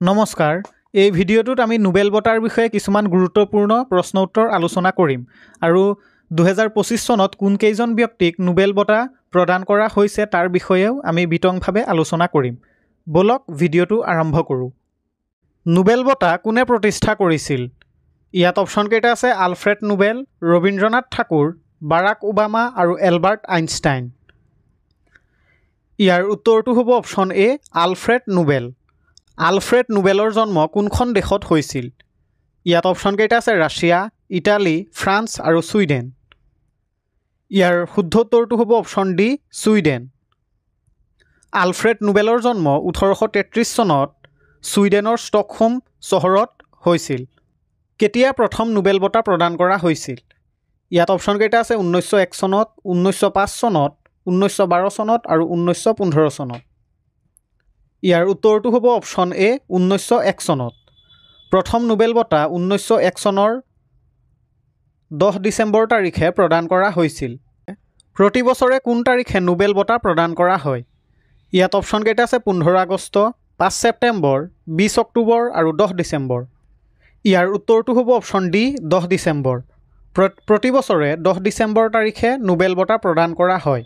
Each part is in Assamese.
নমস্কাৰ এই ভিডিঅ'টোত আমি নোবেল বঁটাৰ বিষয়ে কিছুমান গুৰুত্বপূৰ্ণ প্ৰশ্ন উত্তৰ আলোচনা কৰিম আৰু 2025 চনত কোন কেইজন ব্যক্তিক নোবেল বঁটা প্ৰদান কৰা হৈছে তাৰ বিষয়েও আমি বিতংভাৱে আলোচনা কৰিম বলক ভিডিঅ'টো আৰম্ভ কৰোঁ নোবেল বঁটা কোনে প্ৰতিষ্ঠা কৰিছিল ইয়াত অপচন কেইটা আছে Alfred Nobel Rabindranath Thakur Barack Obama আৰু এলবাৰ্ট আইনষ্টাইন ইয়াৰ উত্তৰটো হ'ব অপচন এ আলফ্ৰেড নোবেল আলফ্ৰেড নোবেলৰ জন্ম কোনখন দেশত হৈছিল ইয়াত অপচন কেইটা আছে ৰাছিয়া ইটালী ফ্ৰান্স আৰু ছুইডেন ইয়াৰ শুদ্ধ উত্তৰটো হ'ব অপচন ডি ছুইডেন আলফ্ৰেড নোবেলৰ জন্ম 1833 চনত ছুইডেনৰ ষ্টকহোম চহৰত হৈছিল কেতিয়া প্ৰথম নোবেল বঁটা প্ৰদান কৰা হৈছিল ইয়াত অপচন কেইটা আছে 1901 চনত 1905 চনত 1912 চনত আৰু 1915 চনত ইয়াৰ উত্তৰটো হ'ব অপচন এ 1901 চনত প্ৰথম নোবেল বঁটা 1901 চনৰ 10 ডিচেম্বৰ তাৰিখে প্ৰদান কৰা হৈছিল প্ৰতি বছৰে কোন তাৰিখে নোবেল বঁটা প্ৰদান কৰা হয় ইয়াত অপচন কেইটা আছে 15 আগষ্ট 5 ছেপ্টেম্বৰ 20 অক্টোবৰ আৰু 10 ডিচেম্বৰ ইয়াৰ উত্তৰটো হ'ব অপচন ডি 10 ডিচেম্বৰ প্ৰতি বছৰে 10 ডিচেম্বৰ তাৰিখে নোবেল বঁটা প্ৰদান কৰা হয়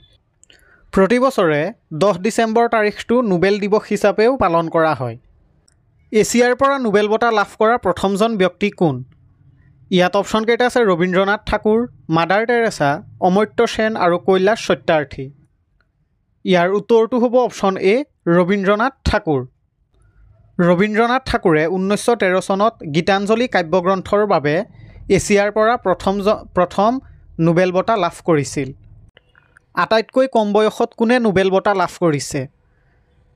প্ৰতি বছৰে 10 ডিচেম্বৰ তাৰিখটো নোবেল দিৱস হিচাপেও পালন কৰা হয় এছিয়াৰ পৰা নোবেল বঁটা লাভ কৰা প্ৰথমজন ব্যক্তি কোন ইয়াত অপচন কেইটা আছে ৰবীন্দ্ৰনাথ ঠাকুৰ মাদাৰ টেৰেছা অমৰ্ত্য সেন আৰু কৈলাশ সত্যাৰ্থী ইয়াৰ উত্তৰটো হ'ব অপচন এ ৰবীন্দ্ৰনাথ ঠাকুৰ ৰবীন্দ্ৰনাথ ঠাকুৰে 1913 চনত গীতাঞ্জলি কাব্যগ্ৰন্থৰ বাবে এছিয়াৰ পৰা প্ৰথম নোবেল বঁটা লাভ কৰিছিল আটাইতকৈ কম বয়সত কোনে নোবেল বঁটা লাভ কৰিছে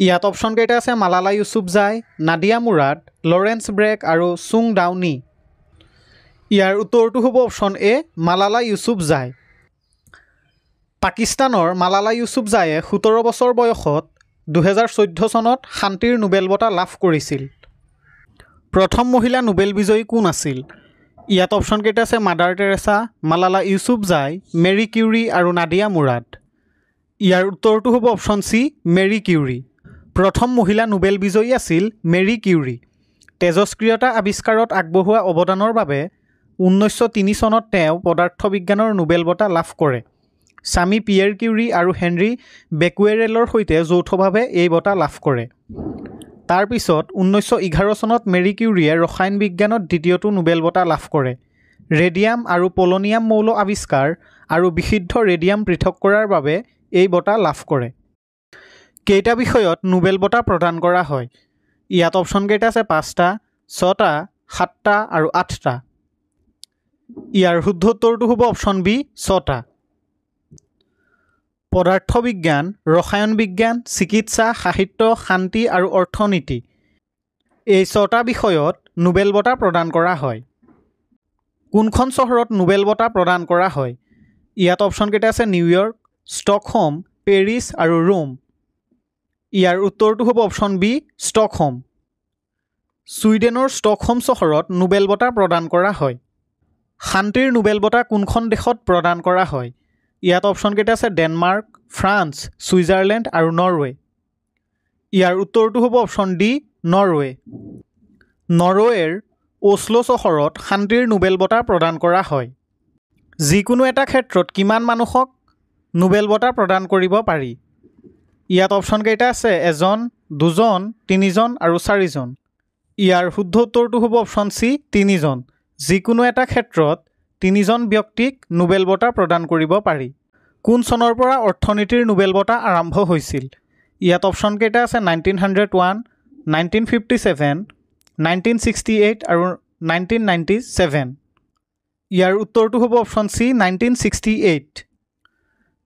ইয়াত অপচন কেইটা আছে মালালা ইউছুফজাই নাদিয়া মুৰাদ লৰেন্স ব্ৰেক আৰু চুং ডাউনি ইয়াৰ উত্তৰটো হ'ব অপচন এ মালালা ইউছুফজাই পাকিস্তানৰ মালালা ইউছুফজায়ে 17 বছৰ বয়সত 2014 চনত শান্তিৰ নোবেল বঁটা লাভ কৰিছিল প্ৰথম মহিলা নোবেল বিজয়ী কোন আছিল ইয়াত অপচন কেইটা আছে mother Teresa Malala Yousafzai Mary Curie আৰু নাদিয়া মুৰাদ ইয়াৰ উত্তৰটো হ'ব অপচন চি মেৰী কিউৰী প্ৰথম মহিলা নোবেল বিজয়ী আছিল মেৰী কিউৰী তেজস্ক্ৰিয়তা আৱিষ্কাৰত আগবঢ়োৱা অৱদানৰ বাবে 1903 চনত তেওঁ পদাৰ্থ বিজ্ঞানৰ নোবেল বঁটা লাভ কৰে স্বামী পিয়েৰ কিউৰী আৰু হেনৰী বেকুৱেৰেলৰ সৈতে যৌথভাৱে এই বঁটা লাভ কৰে তাৰ পিছত 1911 চনত মেৰী কিউৰীয়ে ৰসায়ন বিজ্ঞানত দ্বিতীয়টো নোবেল বঁটা লাভ কৰে ৰেডিয়াম আৰু পলনিয়াম মৌল আৱিষ্কাৰ আৰু বিশুদ্ধ ৰেডিয়াম পৃথক কৰাৰ বাবে এই বঁটা লাভ কৰে কেইটা বিষয়ত নোবেল বঁটা প্ৰদান কৰা হয় ইয়াত অপচন কেইটা আছে 5টা 6টা 7টা আৰু 8টা ইয়াৰ শুদ্ধ উত্তৰটো হ'ব অপচন বি 6টা পদাৰ্থ বিজ্ঞান ৰসায়ন বিজ্ঞান চিকিৎসা সাহিত্য শান্তি আৰু অৰ্থনীতি এই 6টা বিষয়ত নোবেল বঁটা প্ৰদান কৰা হয় কোনখন চহৰত নোবেল বঁটা প্ৰদান কৰা হয় ইয়াত অপচন কেইটা আছে নিউয়ৰ্ক ষ্টকহোম পেৰিছ আৰু ৰোম ইয়াৰ উত্তৰটো হ'ব অপচন বি ষ্টকহোম ছুইডেনৰ ষ্টকহোম চহৰত নোবেল বঁটা প্ৰদান কৰা হয় শান্তিৰ নোবেল বঁটা কোনখন দেশত প্ৰদান কৰা হয় ইয়াত অপচন কেইটা আছে ডেনমাৰ্ক ফ্ৰান্স ছুইজাৰলেণ্ড আৰু নৰৱে ইয়াৰ উত্তৰটো হ'ব অপচন ডি নৰৱে নৰৱেৰ অছলো চহৰত শান্তিৰ নোবেল বঁটা প্ৰদান কৰা হয় যিকোনো এটা ক্ষেত্ৰত কিমান মানুহক নোবেল বঁটা প্ৰদান কৰিব পাৰি ইয়াত অপচন কেইটা আছে 1 2জন 3জন আৰু 4জন ইয়াৰ শুদ্ধ উত্তৰটো হ'ব অপচন চি 3জন যিকোনো এটা ক্ষেত্ৰত 3জন ব্যক্তিক নোবেল বঁটা প্ৰদান কৰিব পাৰি কোন চনৰ পৰা অৰ্থনীতিৰ নোবেল বঁটা আৰম্ভ হৈছিল ইয়াত অপচন কেইটা আছে 1901 1957 1968 আৰু 1997 ইয়াৰ উত্তৰটো হ'ব অপচন চি 1968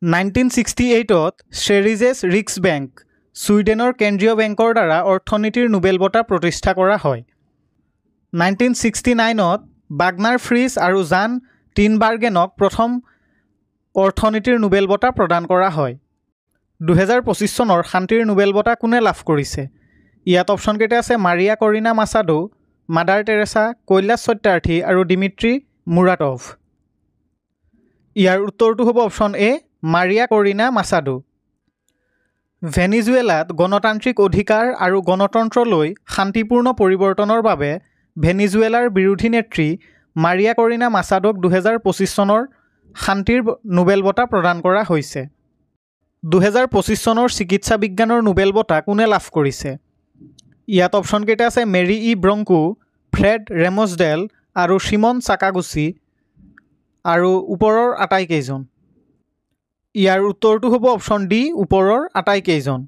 1968ত চেৰিজেছ ৰিক্স বেংক ছুইডেনৰ কেন্দ্ৰীয় বেংকৰ দ্বাৰা অৰ্থনীতিৰ নোবেল বঁটা প্ৰতিষ্ঠা কৰা হয় 1969ত বাগনাৰ ফ্ৰিজ আৰু জান টিনবাৰ্গেনক প্ৰথম অৰ্থনীতিৰ নোবেল বঁটা প্ৰদান কৰা হয় 2025 চনৰ শান্তিৰ নোবেল বঁটা কোনে লাভ কৰিছে ইয়াত অপচন কেইটা আছে মাৰিয়া কৰিনা মাছাডো মাদাৰ টেৰেছা কৈলাশ সত্যাৰ্থী আৰু দিমিত্ৰী মুৰাটভ ইয়াৰ উত্তৰটো হ'ব অপচন এ মাৰিয়া কৰিনা মাছাডো ভেনিজুৱেলাত গণতান্ত্ৰিক অধিকাৰ আৰু গণতন্ত্ৰলৈ শান্তিপূৰ্ণ পৰিৱৰ্তনৰ বাবে ভেনিজুৱেলাৰ বিৰোধী নেত্ৰী মাৰিয়া কৰিনা মাছাদোক 2025 চনৰ শান্তিৰ নোবেল বঁটা প্ৰদান কৰা হৈছে। 2025 চনৰ চিকিৎসা বিজ্ঞানৰ নোবেল বঁটা কোনে লাভ কৰিছে? ইয়াত অপশ্যনকেইটা আছে মেৰী ই ব্ৰংকো, ফ্ৰেড ৰেমছডেল আৰু চিমন চাকাগুচি আৰু ওপৰৰ আটাইকেইজন। ইয়াৰ উত্তৰটো হ'ব অপশ্যন ডি, ওপৰৰ আটাইকেইজন।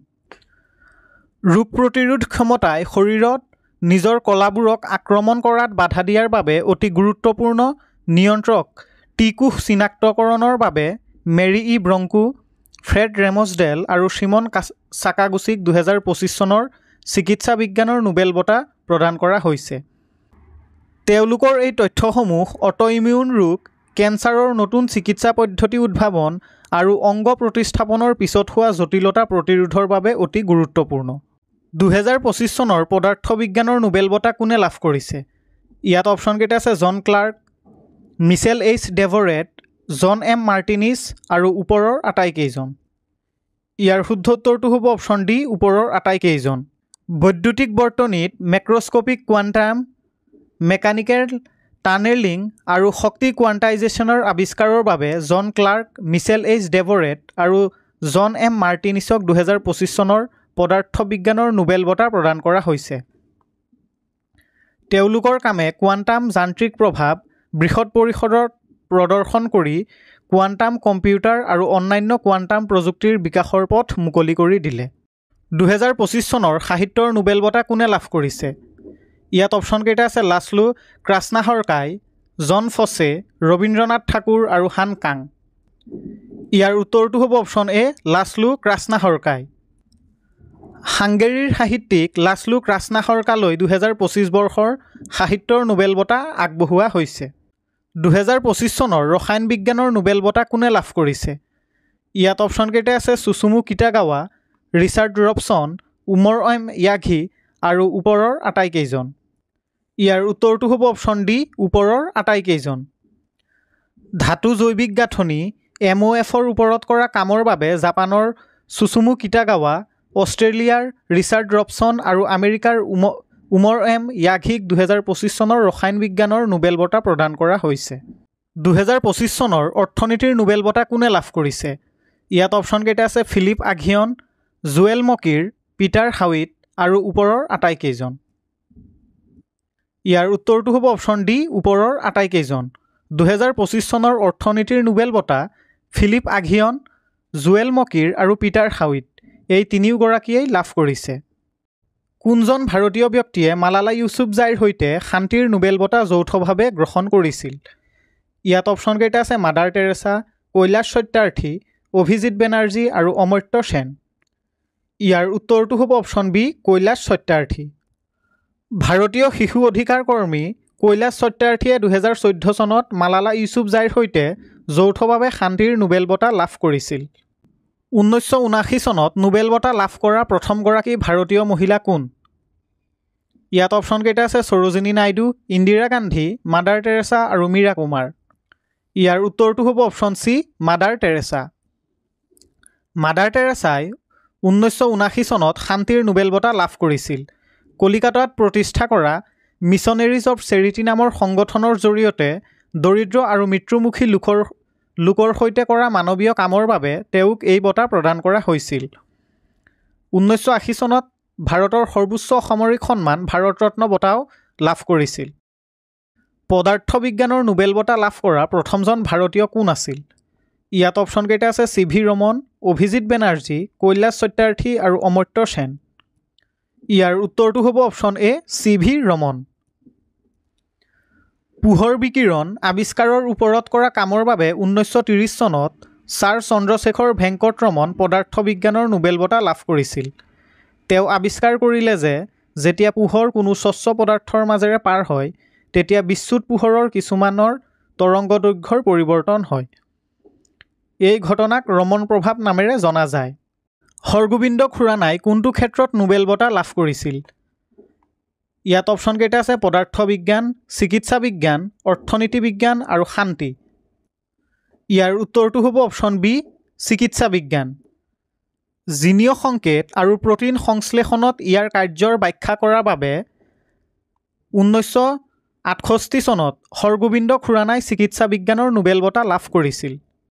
ৰোগ প্ৰতিৰোধ ক্ষমতাই শৰীৰত নিজৰ কলাবোৰক আক্ৰমণ কৰাত বাধা দিয়াৰ বাবে অতি গুৰুত্বপূৰ্ণ নিয়ন্ত্ৰক টি-কোষ চিনাক্তকৰণৰ বাবে মেৰী ই ব্ৰংকো, ফ্ৰেড ৰেমছডেল আৰু চিমন চাকাগুচিক 2025 চনৰ চিকিৎসা বিজ্ঞানৰ নোবেল বঁটা প্ৰদান কৰা হৈছে। তেওঁলোকৰ এই তথ্যসমূহ অট'ইমিউন ৰোগ, কেঞ্চাৰৰ নতুন চিকিৎসা পদ্ধতি উদ্ভাৱন আৰু অংগ প্ৰতিস্থাপনৰ পিছত হোৱা জটিলতা প্ৰতিৰোধৰ বাবে অতি গুৰুত্বপূৰ্ণ। 2025 চনৰ পদাৰ্থ বিজ্ঞানৰ নোবেল বঁটা কোনে লাভ কৰিছে? ইয়াত অপশ্যনকেইটা আছে জন ক্লাৰ্ক, মিচেল এইচ ডেভৰেট, জন এম মাৰ্টিনিছ আৰু ওপৰৰ আটাইকেইজন। ইয়াৰ শুদ্ধ উত্তৰটো হ'ব অপশ্যন ডি, ওপৰৰ আটাইকেইজন। বৈদ্যুতিক বৰ্তনীত মেক্ৰস্কপিক কোৱাণ্টাম মেকানিকেল টানেলিং আৰু শক্তি কোৱাণ্টাইজেশ্যনৰ আৱিষ্কাৰৰ বাবে জন ক্লাৰ্ক, মিচেল এইচ ডেভৰেট আৰু জন এম মাৰ্টিনিছক 2025 চনৰ পদাৰ্থ বিজ্ঞানৰ নোবেল বঁটা প্ৰদান কৰা হৈছে। তেওঁলোকৰ কামে কোৱাণ্টাম যান্ত্ৰিক প্ৰভাৱ বৃহৎ পৰিসৰত প্ৰদৰ্শন কৰি কোৱাণ্টাম কম্পিউটাৰ আৰু অন্যান্য কোৱাণ্টাম প্ৰযুক্তিৰ বিকাশৰ পথ মুকলি কৰি দিলে। 2025 চনৰ সাহিত্যৰ নোবেল বঁটা কোনে লাভ কৰিছে? ইয়াত অপশ্যনকেইটা আছে লাছলো ক্ৰাস্নাহৰকাই, জন ফছে, ৰবীন্দ্ৰনাথ ঠাকুৰ আৰু হান কাং। ইয়াৰ উত্তৰটো হ'ব অপশ্যন এ, লাছলো ক্ৰাস্নাহৰকাই। হাংগেৰীৰ সাহিত্যিক লাছলো ক্ৰাস্নাহৰকালৈ 2025 বৰ্ষৰ সাহিত্যৰ নোবেল বঁটা আগবঢ়োৱা হৈছে। 2025 চনৰ ৰসায়ন বিজ্ঞানৰ নোবেল বঁটা কোনে লাভ কৰিছে? ইয়াত অপশ্যনকেইটা আছে চুচুমু কিটাগাৱা, ৰিচাৰ্ড ৰবচন, উমৰ এম য়াঘি আৰু ওপৰৰ আটাইকেইজন। ইয়াৰ উত্তৰটো হ'ব অপশ্যন ডি, ওপৰৰ আটাইকেইজন। ধাতু জৈৱিক গাঁথনি MOF-ৰ ওপৰত কৰা কামৰ বাবে জাপানৰ চুচুমু কিটাগাৱা, অষ্ট্ৰেলিয়াৰ ৰিচাৰ্ড ৰবচন আৰু আমেৰিকাৰ উমৰ এম য়াঘিক 2025 চনৰ ৰসায়ন বিজ্ঞানৰ নোবেল বঁটা প্ৰদান কৰা হৈছে। 2025 চনৰ অৰ্থনীতিৰ নোবেল বঁটা কোনে লাভ কৰিছে? ইয়াত অপশ্যনকেইটা আছে ফিলিপ আগহিয়ন, জুৱেল মকিৰ, পিটাৰ হাউইট আৰু ওপৰৰ আটাইকেইজন। ইয়াৰ উত্তৰটো হ'ব অপশ্যন ডি, ওপৰৰ আটাইকেইজন। 2025 চনৰ অৰ্থনীতিৰ নোবেল বঁটা ফিলিপ আগহিয়ন, জুৱেল মকিৰ আৰু পিটাৰ হাউইট এই তিনিওগৰাকীয়েই লাভ কৰিছে। কোনজন ভাৰতীয় ব্যক্তিয়ে মালালা ইউছুফজাইৰ সৈতে শান্তিৰ নোবেল বঁটা যৌথভাৱে গ্ৰহণ কৰিছিল? ইয়াত অপশ্যনকেইটা আছে মাদাৰ টেৰেছা, কৈলাশ সত্যাৰ্থী, অভিজিৎ বেনাৰ্জী আৰু অমৰ্ত্য সেন। ইয়াৰ উত্তৰটো হ'ব অপশ্যন বি, কৈলাশ সত্যাৰ্থী। ভাৰতীয় শিশু অধিকাৰ কৰ্মী কৈলাশ সত্যাৰ্থীয়ে 2014 চনত মালালা ইউছুফজাইৰ সৈতে যৌথভাৱে শান্তিৰ নোবেল বঁটা লাভ কৰিছিল। 1979 চনত নোবেল বঁটা লাভ কৰা প্ৰথমগৰাকী ভাৰতীয় মহিলা কোন? ইয়াত অপশ্যনকেইটা আছে সৰোজিনী নাইডু, ইন্দিৰা গান্ধী, মাদাৰ টেৰেছা আৰু মীৰা কুমাৰ। ইয়াৰ উত্তৰটো হ'ব option C, Mother Teresa. Mother টেৰেছাই 1979 চনত শান্তিৰ নোবেল বঁটা লাভ কৰিছিল। কলিকাতাত প্ৰতিষ্ঠা কৰা মিছনেৰিজ অৱ চেৰিটি নামৰ সংগঠনৰ জৰিয়তে দৰিদ্ৰ আৰু মৃত্যুমুখী লোকৰ সৈতে কৰা মানৱীয় কামৰ বাবে তেওঁক এই বঁটা প্ৰদান কৰা হৈছিল। 1980 চনত ভাৰতৰ সৰ্বোচ্চ সামৰিক সন্মান ভাৰত ৰত্ন বঁটাও লাভ কৰিছিল। পদাৰ্থ বিজ্ঞানৰ নোবেল বঁটা লাভ কৰা প্ৰথমজন ভাৰতীয় কোন আছিল? ইয়াত অপশ্যনকেইটা আছে CV ৰমন, অভিজিৎ বেনাৰ্জী, কৈলাশ সত্যাৰ্থী আৰু অমৰ্ত্য সেন। ইয়াৰ উত্তৰটো হ'ব অপশ্যন এ, CV ৰমন। পোহৰ বিকিৰণ আৱিষ্কাৰৰ ওপৰত কৰা কামৰ বাবে 1930 চনত ছাৰ চন্দ্ৰশেখৰ ভেংকট ৰমন পদাৰ্থ বিজ্ঞানৰ নোবেল বঁটা লাভ কৰিছিল। তেওঁ আৱিষ্কাৰ কৰিলে যে যেতিয়া পোহৰ কোনো স্বচ্ছ পদাৰ্থৰ মাজেৰে পাৰ হয় তেতিয়া বিচ্যুত পোহৰৰ কিছুমানৰ তৰংগ দৈৰ্ঘ্যৰ পৰিৱৰ্তন হয়। এই ঘটনাক ৰমন প্ৰভাৱ নামেৰে জনা যায়। হৰগোবিন্দ খুৰানাই কোনটো ক্ষেত্ৰত নোবেল বঁটা লাভ কৰিছিল? ইয়াত অপশ্যনকেইটা আছে পদাৰ্থ বিজ্ঞান, চিকিৎসা বিজ্ঞান, অৰ্থনীতি বিজ্ঞান আৰু শান্তি। ইয়াৰ উত্তৰটো হ'ব অপশ্যন বি, চিকিৎসা বিজ্ঞান। জিনীয় সংকেত আৰু প্ৰ'টিন সংশ্লেষণত ইয়াৰ কাৰ্যৰ ব্যাখ্যা কৰাৰ বাবে 1968 চনত হৰগোবিন্দ খুৰানাই চিকিৎসা বিজ্ঞানৰ নোবেল বঁটা লাভ কৰিছিল।